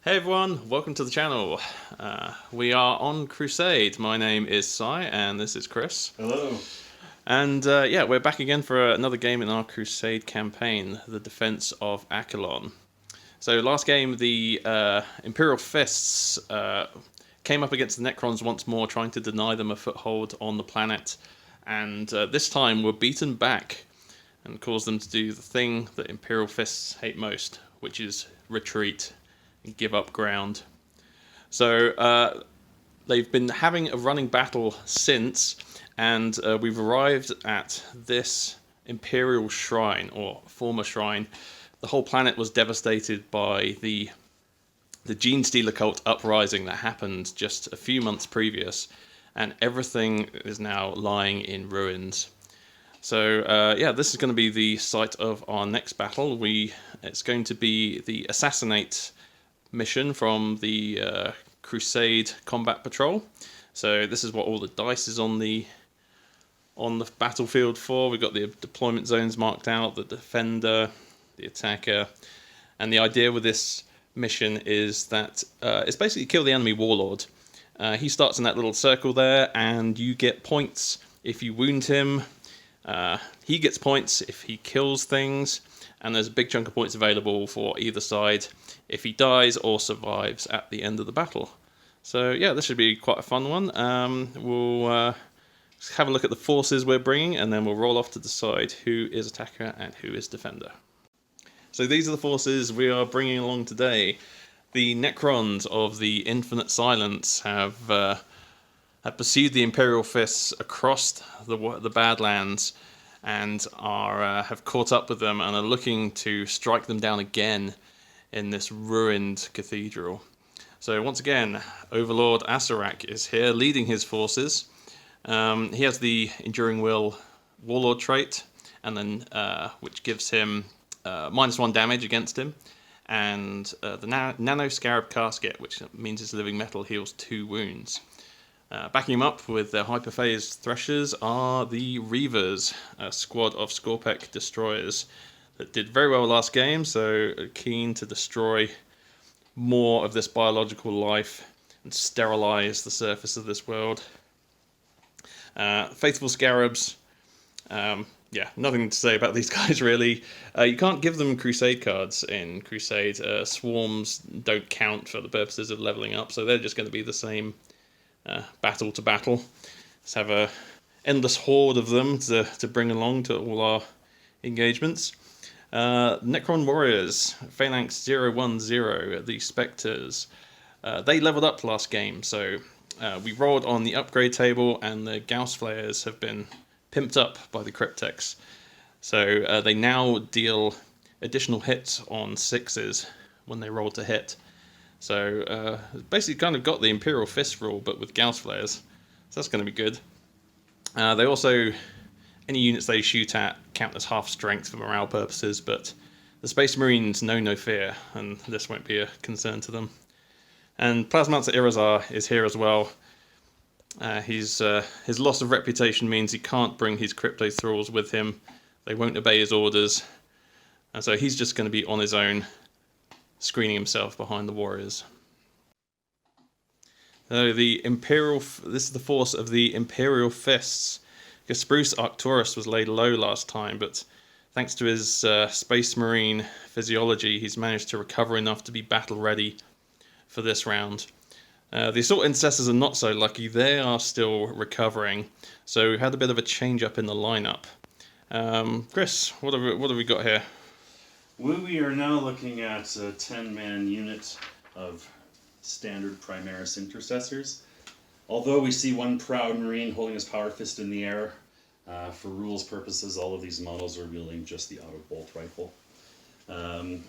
Hey everyone, welcome to the channel. We are on Crusade. My name is Sai and this is Chris. Hello. And yeah, we're back again for another game in our Crusade campaign, the defense of Achillon. So last game, the Imperial Fists came up against the Necrons once more, trying to deny them a foothold on the planet. And this time were beaten back and caused them to do the thing that Imperial Fists hate most, which is retreat. Give up ground. So they've been having a running battle since, and we've arrived at this Imperial Shrine, or former shrine. The whole planet was devastated by the Gene Stealer cult uprising that happened just a few months previous, and everything is now lying in ruins. So yeah, this is going to be the site of our next battle. It's going to be the Assassinate mission from the Crusade Combat Patrol. So this is what all the dice is on the battlefield for. We've got the deployment zones marked out, the defender, the attacker, and the idea with this mission is that it's basically kill the enemy warlord. He starts in that little circle there, and you get points if you wound him. He gets points if he kills things, and there's a big chunk of points available for either side if he dies or survives at the end of the battle. So yeah, this should be quite a fun one. We'll have a look at the forces we're bringing, and then we'll roll off to decide who is attacker and who is defender. So these are the forces we are bringing along today. The Necrons of the Infinite Silence have pursued the Imperial Fists across the Badlands and have caught up with them and are looking to strike them down again in this ruined cathedral. So once again, Overlord Acererak is here leading his forces. He has the Enduring Will Warlord trait, and then which gives him -1 damage against him, and the Nano Scarab Casket, which means his living metal heals 2 wounds. Backing him up with their hyperphased threshers are the Reavers, a squad of Scorpec destroyers that did very well last game, so keen to destroy more of this biological life and sterilize the surface of this world. Faithful Scarabs, yeah, nothing to say about these guys really. You can't give them Crusade cards in Crusade. Swarms don't count for the purposes of leveling up, so they're just going to be the same battle to battle. Let's have a endless horde of them to bring along to all our engagements. Necron Warriors, Phalanx 010, the Spectres. They leveled up last game, so we rolled on the upgrade table, and the Gauss Flayers have been pimped up by the Cryptex. So they now deal additional hits on 6s when they roll to hit. So basically kind of got the Imperial Fist rule, but with Gauss Flayers. So that's going to be good. They also, any units they shoot at count as half strength for morale purposes, but the Space Marines know no fear, and this won't be a concern to them. And Plasmancer Irazar is here as well. His loss of reputation means he can't bring his Crypto Thralls with him. They won't obey his orders. And so he's just going to be on his own, screening himself behind the warriors. So this is the force of the Imperial Fists. Spruce Arcturus was laid low last time, but thanks to his Space Marine physiology, he's managed to recover enough to be battle ready for this round. The Assault Intercessors are not so lucky. They are still recovering, so we've had a bit of a change up in the lineup. Chris, what have we got here? We are now looking at a 10-man unit of standard primaris intercessors. Although we see one proud Marine holding his power fist in the air, for rules purposes, all of these models are wielding just the auto bolt rifle.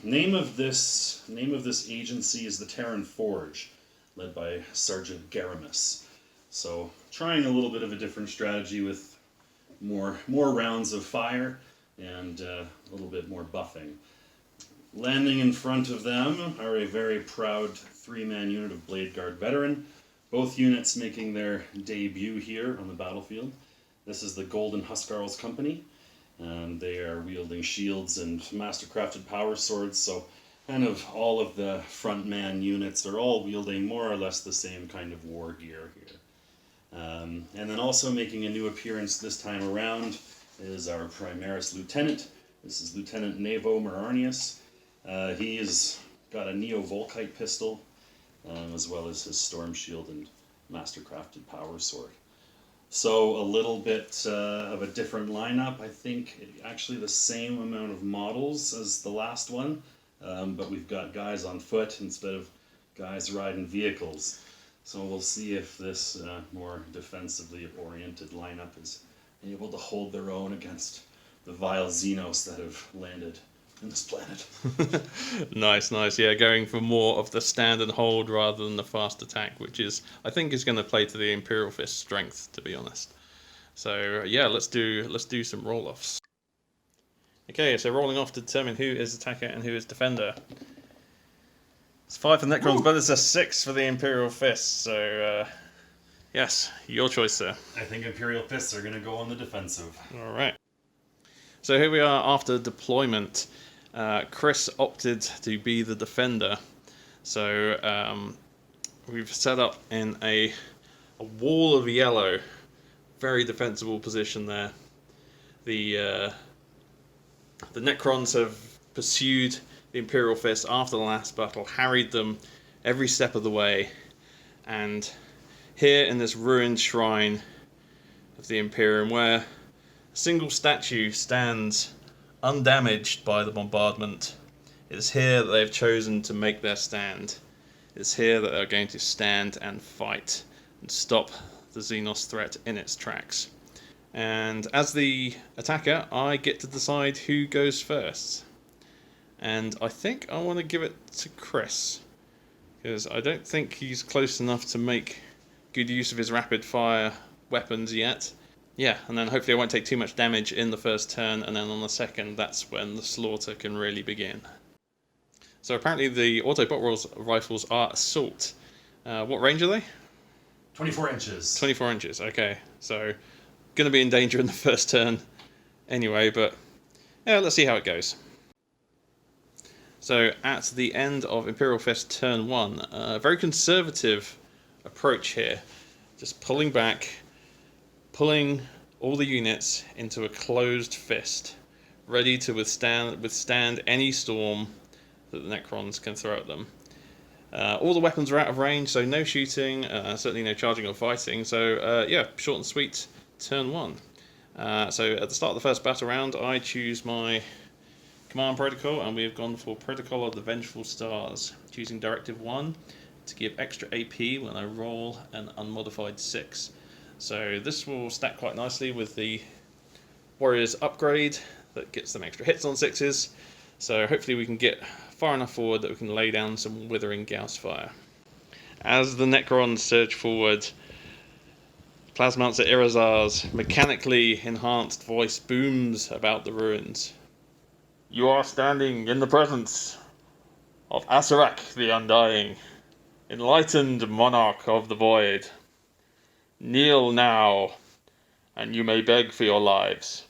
Name of this agency is the Terran Forge, led by Sergeant Garamus. So trying a little bit of a different strategy with more rounds of fire and a little bit more buffing. Landing in front of them are a very proud 3-man unit of Blade Guard veteran. Both units making their debut here on the battlefield. This is the Golden Huskarls Company. They are wielding shields and mastercrafted power swords, so kind of all of the frontman units are all wielding more or less the same kind of war gear here. And then also making a new appearance this time around is our Primaris Lieutenant. This is Lieutenant Nevo Mararnius. He's got a Neo-Volkite pistol, as well as his Storm Shield and Mastercrafted Power Sword. So a little bit of a different lineup. I think actually the same amount of models as the last one, but we've got guys on foot instead of guys riding vehicles. So we'll see if this more defensively oriented lineup is able to hold their own against the vile Xenos that have landed in this planet. Nice. Yeah, going for more of the stand and hold rather than the fast attack, which is, I think, is going to play to the Imperial Fist strength, to be honest. So yeah, let's do some roll-offs. Okay, so rolling off to determine who is attacker and who is defender. It's 5 for the Necrons, but it's a 6 for the Imperial Fists. So yes, your choice, sir. I think Imperial Fists are going to go on the defensive. All right. So here we are after deployment. Chris opted to be the defender. So we've set up in a wall of yellow. Very defensible position there. The Necrons have pursued the Imperial Fist after the last battle, harried them every step of the way, and here in this ruined shrine of the Imperium, where a single statue stands undamaged by the bombardment, it is here that they've chosen to make their stand. It's here that they're going to stand and fight and stop the Xenos threat in its tracks. And as the attacker, I get to decide who goes first. And I think I want to give it to Chris, because I don't think he's close enough to make good use of his rapid fire weapons yet. Yeah, and then hopefully I won't take too much damage in the first turn, and then on the second, that's when the slaughter can really begin. So apparently the auto-bot rifles are assault. What range are they? 24 inches. 24 inches, okay. So, going to be in danger in the first turn anyway, but yeah, let's see how it goes. So, at the end of Imperial Fist turn 1, a very conservative approach here. Just pulling back, pulling all the units into a closed fist, ready to withstand any storm that the Necrons can throw at them. All the weapons are out of range, so no shooting, certainly no charging or fighting. So yeah, short and sweet, turn 1. So at the start of the first battle round, I choose my command protocol, and we've gone for Protocol of the Vengeful Stars, choosing Directive 1 to give extra AP when I roll an unmodified 6. So this will stack quite nicely with the Warriors upgrade that gets them extra hits on 6s. So hopefully we can get far enough forward that we can lay down some withering Gauss fire. As the Necrons surge forward, Plasmancer Irazar's mechanically enhanced voice booms about the ruins. You are standing in the presence of Asarak the Undying, enlightened monarch of the void. Kneel now, and you may beg for your lives.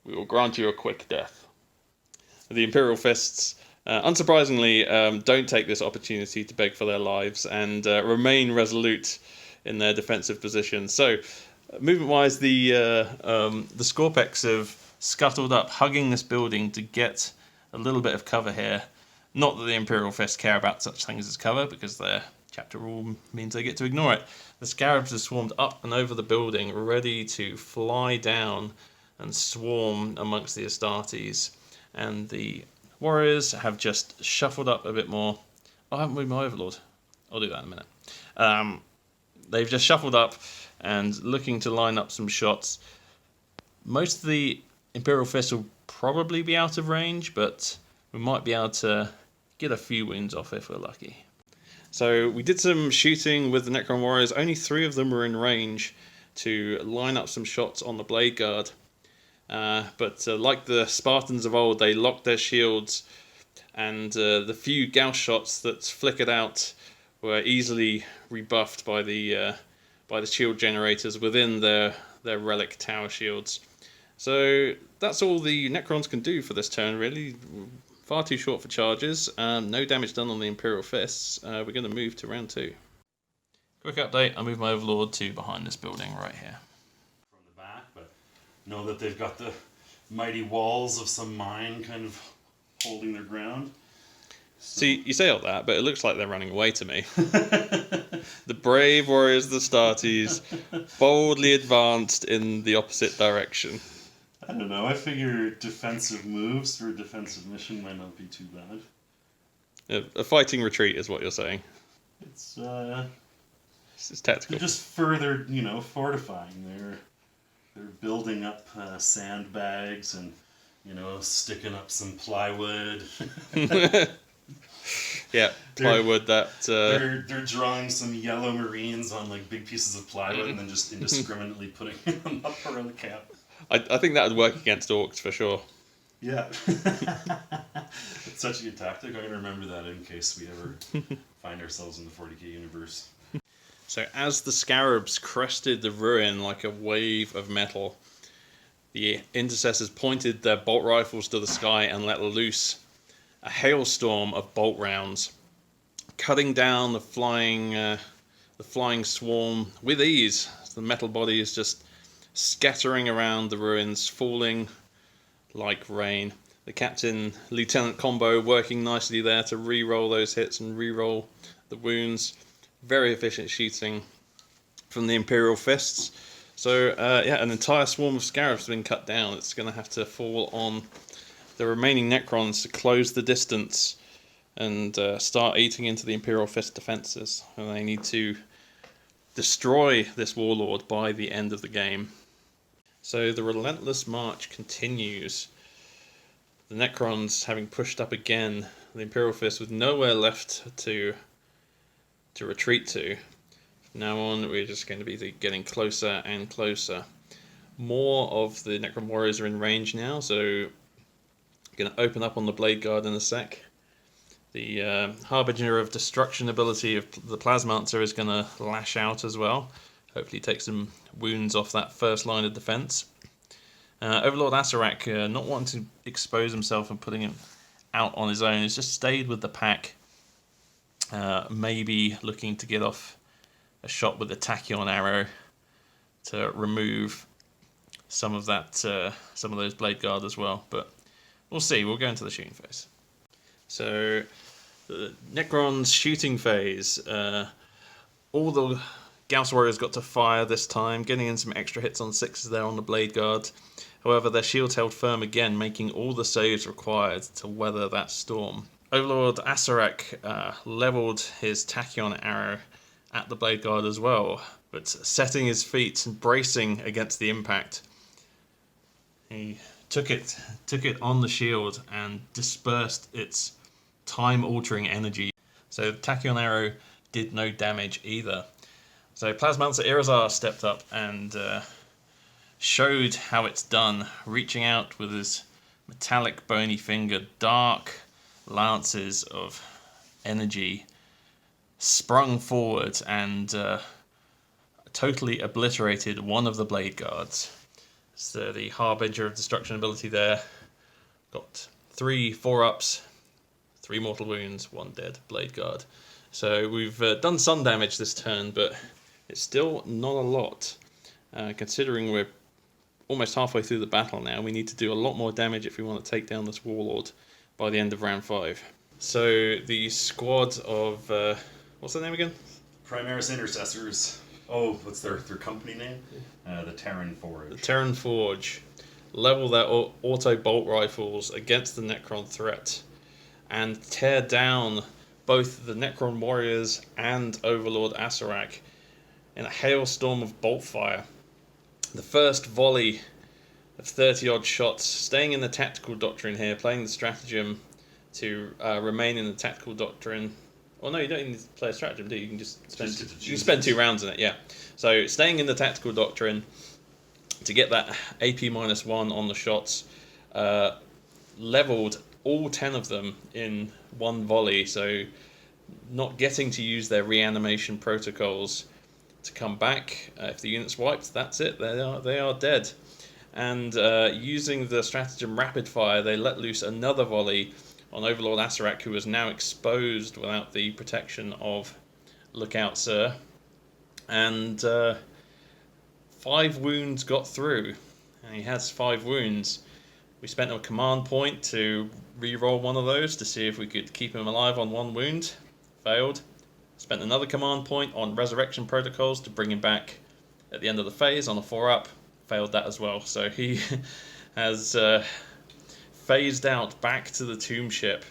We will grant you a quick death. The Imperial Fists, unsurprisingly, don't take this opportunity to beg for their lives and remain resolute in their defensive position. So, movement-wise, the Scorpex have scuttled up, hugging this building to get a little bit of cover here. Not that the Imperial Fists care about such things as cover, because their chapter rule means they get to ignore it. The Scarabs have swarmed up and over the building, ready to fly down and swarm amongst the Astartes. And the Warriors have just shuffled up a bit more. Oh, I haven't moved my Overlord. I'll do that in a minute. They've just shuffled up and looking to line up some shots. Most of the Imperial Fists will probably be out of range, but we might be able to get a few wounds off if we're lucky. So we did some shooting with the Necron Warriors. Only 3 of them were in range to line up some shots on the Blade Guard. But like the Spartans of old, they locked their shields, and the few Gauss shots that flickered out were easily rebuffed by the shield generators within their relic tower shields. So that's all the Necrons can do for this turn, really. far too short for charges. No damage done on the Imperial Fists. We're going to move to round 2. Quick update, I moved my Overlord to behind this building right here. From the back, but know that they've got the mighty walls of some mine kind of holding their ground. So. See, you say all that, but it looks like they're running away to me. The brave warriors of the Astartes boldly advanced in the opposite direction. I don't know, I figure defensive moves for a defensive mission might not be too bad. A fighting retreat is what you're saying. It's tactical. They're just further, fortifying. They're building up sandbags and, sticking up some plywood. Yeah, plywood They're drawing some yellow marines on like big pieces of plywood and then just indiscriminately putting them up around the camp. I think that would work against orcs for sure. Yeah. It's such a good tactic. I'm going to remember that in case we ever find ourselves in the 40k universe. So as the scarabs crested the ruin like a wave of metal, the intercessors pointed their bolt rifles to the sky and let loose a hailstorm of bolt rounds, cutting down the flying swarm with ease. The metal body is just scattering around the ruins, falling like rain. The captain-lieutenant combo working nicely there to re-roll those hits and re-roll the wounds. Very efficient shooting from the Imperial Fists. So, an entire swarm of scarabs has been cut down. It's going to have to fall on the remaining Necrons to close the distance and start eating into the Imperial Fist defenses. And they need to destroy this warlord by the end of the game. So the relentless march continues. The Necrons having pushed up again, the Imperial Fist with nowhere left to retreat to. From now on, we're just going to be getting closer and closer. More of the Necron warriors are in range now, so I'm going to open up on the Blade Guard in a sec. The Harbinger of Destruction ability of the Plasmancer is going to lash out as well. Hopefully take some wounds off that first line of defense. Overlord Acererak, not wanting to expose himself and putting him out on his own, has just stayed with the pack. Maybe looking to get off a shot with the Tachyon arrow to remove some of those Blade Guard as well. But we'll see. We'll go into the shooting phase. So the Necron's shooting phase. All the Gauss Warriors got to fire this time, getting in some extra hits on 6s there on the Blade Guard. However, their shields held firm again, making all the saves required to weather that storm. Overlord Acererak levelled his Tachyon arrow at the Blade Guard as well, but setting his feet and bracing against the impact, he took it on the shield and dispersed its time-altering energy. So the Tachyon arrow did no damage either. So Plasmancer Irazar stepped up and showed how it's done, reaching out with his metallic bony finger, dark lances of energy sprung forward and totally obliterated one of the Blade Guards. So the Harbinger of Destruction ability there got 3 4-ups, 3 mortal wounds, 1 dead Blade Guard. So we've done some damage this turn, but it's still not a lot. Considering we're almost halfway through the battle now, we need to do a lot more damage if we want to take down this warlord by the end of round 5. So the squad of what's their name again? Primaris Intercessors. Oh, what's their company name? The Terran Forge. The Terran Forge level their auto bolt rifles against the Necron threat and tear down both the Necron warriors and Overlord Acererak in a hailstorm of bolt fire. The first volley of 30-odd shots, staying in the tactical doctrine here, playing the stratagem to remain in the tactical doctrine. Well, no, you don't need to play a stratagem, do you? You can just spend 2 rounds in it, yeah. So staying in the tactical doctrine to get that AP -1 on the shots, leveled all 10 of them in one volley, so not getting to use their reanimation protocols to come back. If the unit's wiped, that's it. They are dead. And using the stratagem rapid fire, they let loose another volley on Overlord Acererak, who was now exposed without the protection of Lookout Sir. And 5 wounds got through, and he has 5 wounds. We spent a command point to re-roll one of those to see if we could keep him alive on 1 wound. Failed. Spent another command point on resurrection protocols to bring him back at the end of the phase on a 4-up. Failed that as well. So he has phased out back to the tomb ship,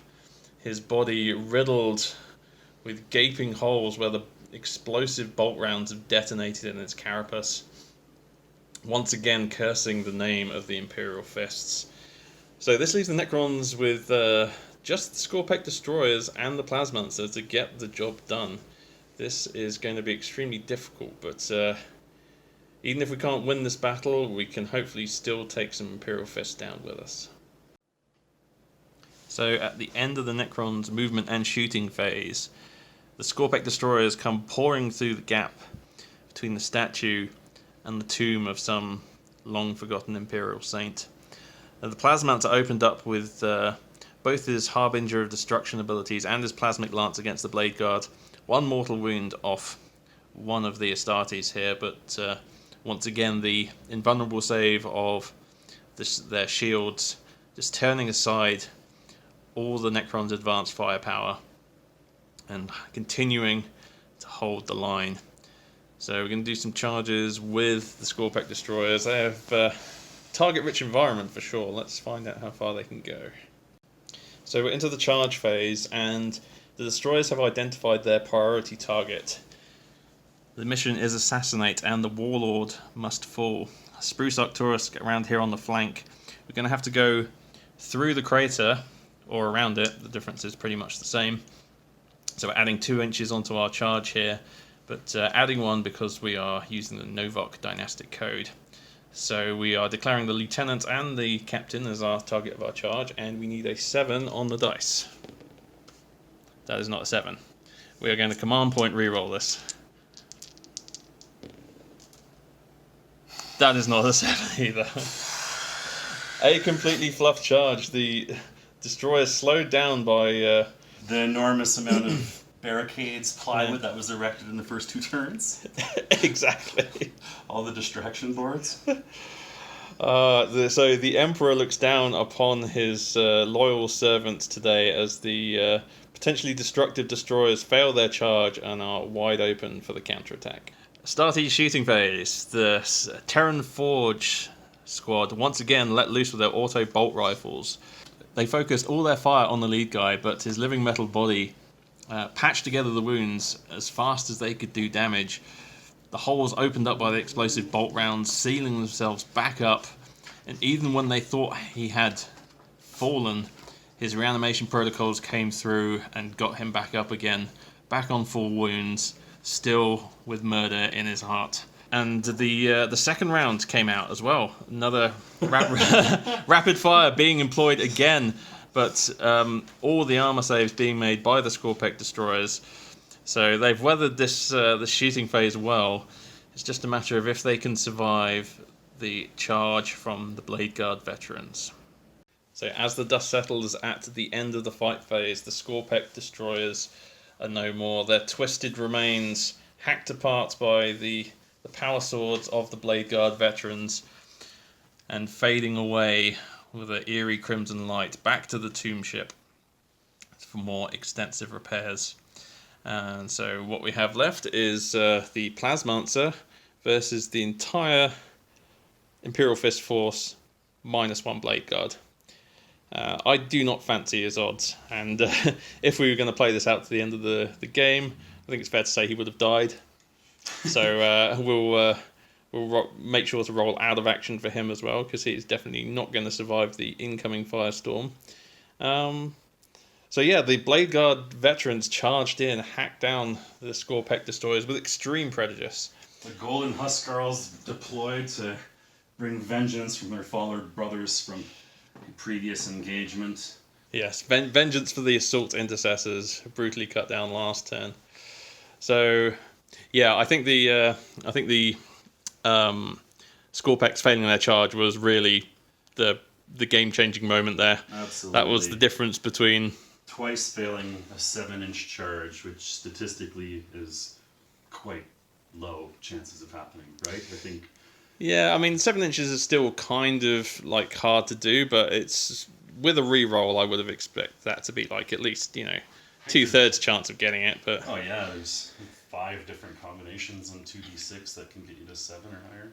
his body riddled with gaping holes where the explosive bolt rounds have detonated in its carapace, once again cursing the name of the Imperial Fists. So this leaves the Necrons with just the Scorpek Destroyers and the Plasmancer to get the job done. This is going to be extremely difficult, but even if we can't win this battle, we can hopefully still take some Imperial Fists down with us. So at the end of the Necrons' movement and shooting phase, the Scorpek Destroyers come pouring through the gap between the statue and the tomb of some long-forgotten Imperial Saint. And the Plasmancer opened up with both his Harbinger of Destruction abilities and his Plasmic Lance against the Blade Guard. 1 mortal wound off one of the Astartes here, but once again the invulnerable save of their shields just turning aside all the Necrons' advanced firepower and continuing to hold the line. So we're going to do some charges with the Scorpek Destroyers. They have target-rich environment for sure. Let's find out how far they can go. So we're into the charge phase, and the Destroyers have identified their priority target. The mission is Assassinate, and the Warlord must fall. Spruce Arcturus around here on the flank. We're going to have to go through the crater, or around it. The difference is pretty much the same. So we're adding 2 inches onto our charge here, but adding 1 because we are using the Novok dynastic code. So we are declaring the lieutenant and the captain as our target of our charge, and we need a 7 on the dice. That is not a 7. We are going to command point reroll this. That is not a 7 either. A completely fluff charge. The destroyer slowed down by the enormous amount of barricades, plywood that was erected in the first 2 turns. Exactly. All the distraction boards. So the Emperor looks down upon his loyal servants today as the potentially destructive destroyers fail their charge and are wide open for the counterattack. Astartes shooting phase. The Terran Forge squad once again let loose with their auto bolt rifles. They focused all their fire on the lead guy, but his living metal body patched together the wounds as fast as they could do damage. The holes opened up by the explosive bolt rounds, sealing themselves back up, and even when they thought he had fallen, his reanimation protocols came through and got him back up again, back on full wounds, still with murder in his heart. And the second round came out as well. Another rapid fire being employed again, but all the armor saves being made by the Scorpek Destroyers. So they've weathered this the shooting phase well. It's just a matter of if they can survive the charge from the Blade Guard veterans. So as the dust settles at the end of the fight phase, the Scorpek Destroyers are no more. Their twisted remains hacked apart by the power swords of the Blade Guard veterans and fading away with an eerie crimson light back to the tomb ship for more extensive repairs. And so what we have left is the Plasmancer versus the entire Imperial Fist force minus 1 Blade Guard. I do not fancy his odds, and if we were going to play this out to the end of the game, I think it's fair to say he would have died. So we'll make sure to roll out of action for him as well, because he's definitely not going to survive the incoming firestorm. So yeah, the Blade Guard veterans charged in, hacked down the Scorpek Destroyers with extreme prejudice. The Golden Huskarls deployed to bring vengeance from their fallen brothers from the previous engagement. Yes, vengeance for the assault intercessors, brutally cut down last turn. So yeah, I think the Scorpeks failing their charge was really the the game-changing moment there. Absolutely. That was the difference between twice failing a 7-inch charge, which statistically is quite low chances of happening, right? I think. Yeah, I mean, 7 inches is still kind of like hard to do, but it's with a re-roll, I would have expected that to be like at least 2/3 chance of getting it. But oh yeah, there's 5 different combinations on 2d6 that can get you to 7 or higher.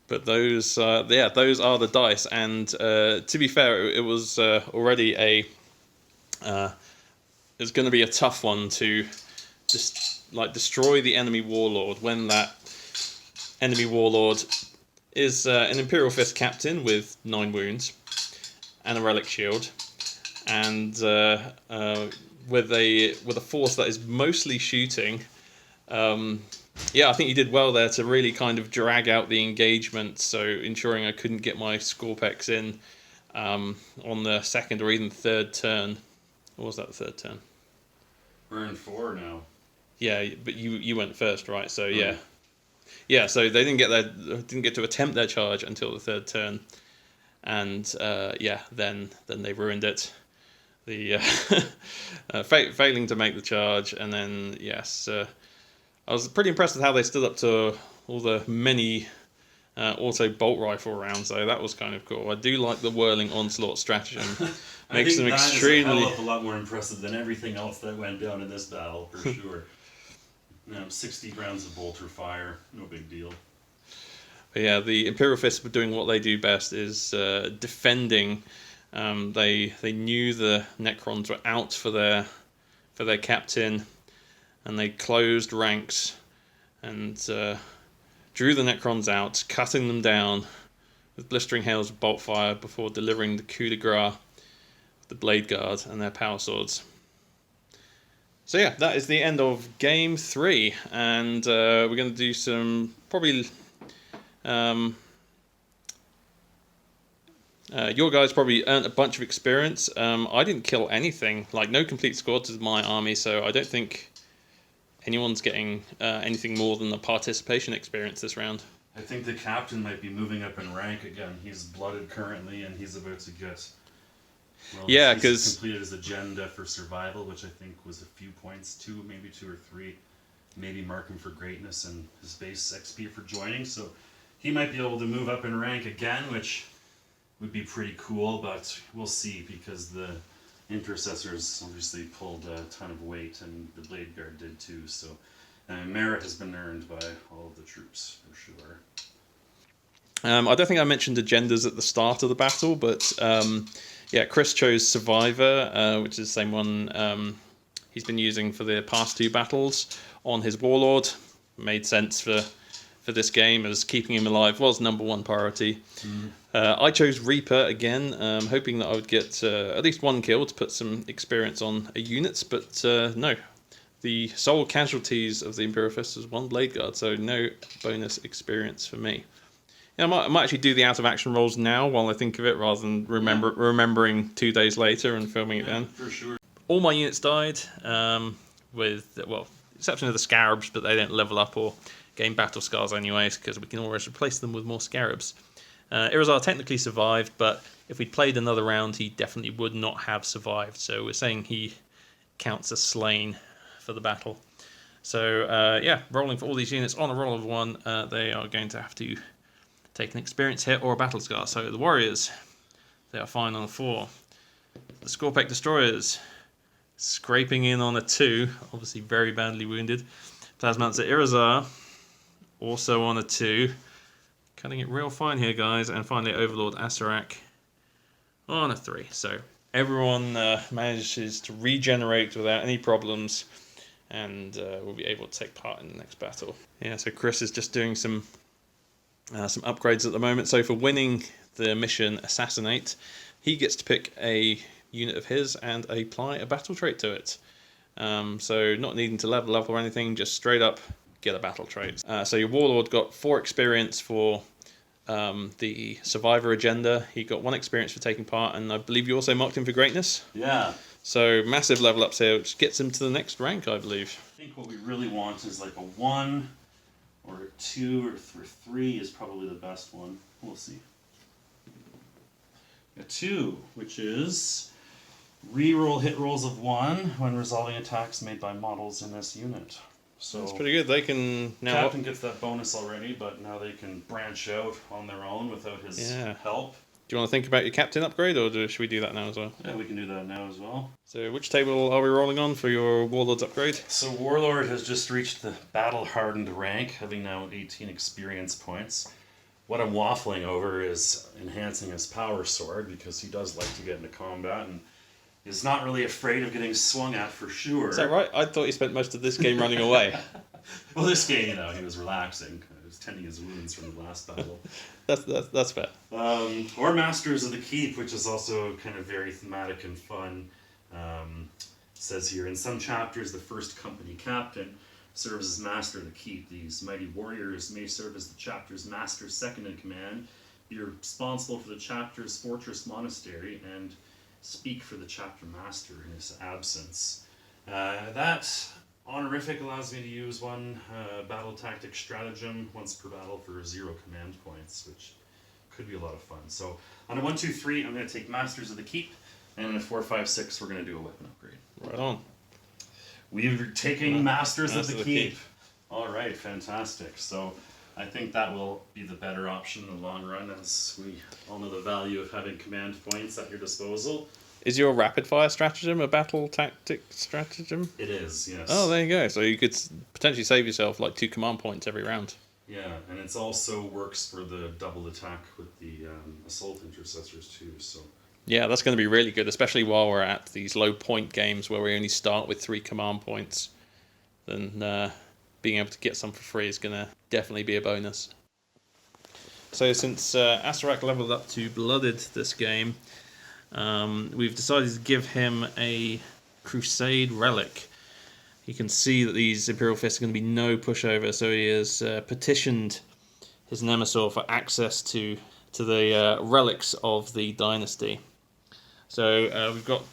But those are the dice, and to be fair, it was already it's going to be a tough one to destroy the enemy warlord when that enemy warlord is an Imperial Fist captain with 9 wounds and a relic shield, and with a force that is mostly shooting. Yeah, I think you did well there to really kind of drag out the engagement, so ensuring I couldn't get my Scorpex in on the second or even third turn. Or was that the third turn? We're in 4 now. Yeah, but you went first, right? So yeah, yeah. So they didn't get to attempt their charge until the third turn, and then they ruined it. The failing to make the charge, and then yes. I was pretty impressed with how they stood up to all the many auto bolt rifle rounds, though. That was kind of cool. I do like the whirling onslaught stratagem. Makes them extremely. I think that is a lot more impressive than everything else that went down in this battle, for sure. 60 rounds of bolter fire, no big deal. But yeah, the Imperial Fists were doing what they do best, is defending. They knew the Necrons were out for their captain, and they closed ranks and drew the Necrons out, cutting them down with blistering hails of bolt fire before delivering the coup de grace, the Blade Guard and their power swords. So yeah, that is the end of Game 3, and we're going to do some probably... your guys probably earned a bunch of experience. I didn't kill anything, like no complete squads of my army, so I don't think anyone's getting anything more than the participation experience this round. I think the captain might be moving up in rank again. He's blooded currently, and he's about to get... Well, yeah, because he's completed his agenda for survival, which I think was a few points, maybe 2 or 3. Maybe mark him for greatness and his base XP for joining. So he might be able to move up in rank again, which would be pretty cool. But we'll see, because the intercessors obviously pulled a ton of weight, and the Blade Guard did too. So merit has been earned by all of the troops for sure. I don't think I mentioned agendas at the start of the battle, but yeah, Chris chose Survivor, which is the same one he's been using for the past 2 battles on his Warlord. Made sense for this game, as keeping him alive was #1 priority. I chose Reaper again, hoping that I would get at least 1 kill to put some experience on a unit, but no. The sole casualties of the Imperial Fists was 1 Blade Guard, so no bonus experience for me. Yeah, I might actually do the out of action rolls now while I think of it, rather than remembering 2 days later and filming it then. For sure. All my units died, with, well, exception of the Scarabs, but they don't level up or gain battle scars anyways, because we can always replace them with more Scarabs. Irazar technically survived, but if we'd played another round, he definitely would not have survived. So we're saying he counts as slain for the battle. So yeah, rolling for all these units on a roll of 1, they are going to have to take an experience hit or a battle scar. So the Warriors, they are fine on a 4. The Scorpec Destroyers, scraping in on a 2, obviously very badly wounded. Plasmancer Irazar, also on a 2. Cutting it real fine here, guys. And finally, Overlord Asarak on a 3. So everyone manages to regenerate without any problems, and will be able to take part in the next battle. Yeah, so Chris is just doing some upgrades at the moment. So for winning the mission Assassinate, he gets to pick a unit of his and apply a battle trait to it. So not needing to level up or anything, just straight up get a battle trait. So your Warlord got 4 experience for the Survivor agenda. He got 1 experience for taking part, and I believe you also marked him for greatness. Yeah. So massive level ups here, which gets him to the next rank, I believe. I think what we really want is like a 1 or a 2 or 3 is probably the best one. We'll see. a 2, which is reroll hit rolls of 1 when resolving attacks made by models in this unit. So That's pretty good. They can now. Captain gets that bonus already, but now they can branch out on their own without his help. Do you want to think about your captain upgrade, or should we do that now as well? Yeah, we can do that now as well. So, which table are we rolling on for your Warlord's upgrade? So Warlord has just reached the battle-hardened rank, having now 18 experience points. What I'm waffling over is enhancing his power sword, because he does like to get into combat and is not really afraid of getting swung at for sure. Is that right? I thought he spent most of this game running away. Well, this game, he was relaxing. He was tending his wounds from the last battle. That's fair. Or Masters of the Keep, which is also kind of very thematic and fun. Says here, in some chapters, the first company captain serves as master of the keep. These mighty warriors may serve as the chapter's master second in command, be responsible for the chapter's fortress monastery, and speak for the chapter master in his absence. That honorific allows me to use one battle tactic stratagem once per battle for 0 command points, which could be a lot of fun. So on a 1, 2, 3, I'm going to take Masters of the Keep, and on a 4, 5, 6, we're going to do a weapon upgrade. Right on. We're taking Masters of the Keep. All right, fantastic. So I think that will be the better option in the long run, as we all know the value of having command points at your disposal. Is your rapid fire stratagem a battle tactic stratagem? It is, yes. Oh, there you go. So you could potentially save yourself like 2 command points every round. Yeah, and it also works for the double attack with the assault intercessors too. So yeah, that's going to be really good, especially while we're at these low point games where we only start with 3 command points. Then being able to get some for free is going to definitely be a bonus. So since Asarak leveled up to Blooded this game, we've decided to give him a Crusade relic. You can see that these Imperial Fists are going to be no pushover, so he has petitioned his Nemesaur for access to the relics of the dynasty. So we've got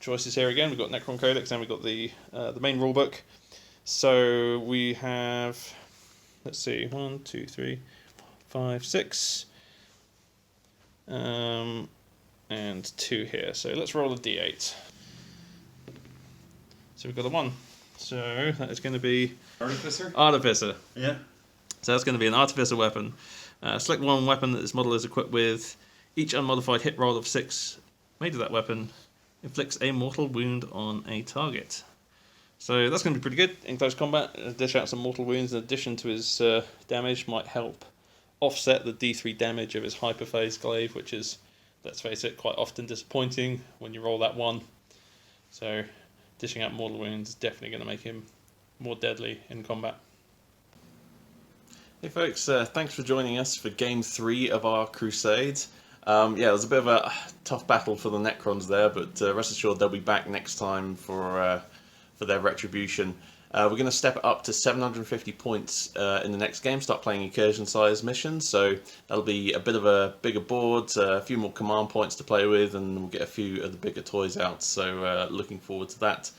choices here again. We've got Necron Codex and we've got the main rulebook. So we have, let's see, 1, 2, 3, 5, 6, and 2 here. So let's roll a d8. So we've got a 1. So that is going to be Artificer? Artificer. Yeah. So that's going to be an Artificer weapon. Select one weapon that this model is equipped with. Each unmodified hit roll of 6 made of that weapon inflicts a mortal wound on a target. So that's going to be pretty good in close combat. Dish out some mortal wounds in addition to his damage might help offset the D3 damage of his hyperphase glaive, which is, let's face it, quite often disappointing when you roll that 1. So dishing out mortal wounds is definitely going to make him more deadly in combat. Hey folks, thanks for joining us for Game 3 of our Crusade. Yeah, it was a bit of a tough battle for the Necrons there, but rest assured they'll be back next time for their retribution. We're going to step it up to 750 points in the next game, start playing incursion-sized missions, so that'll be a bit of a bigger board, a few more command points to play with, and we'll get a few of the bigger toys out, so looking forward to that.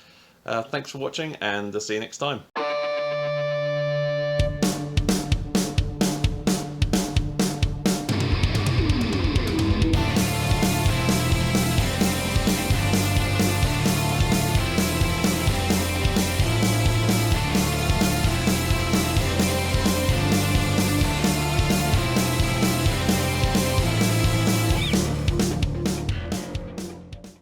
Thanks for watching, and see you next time.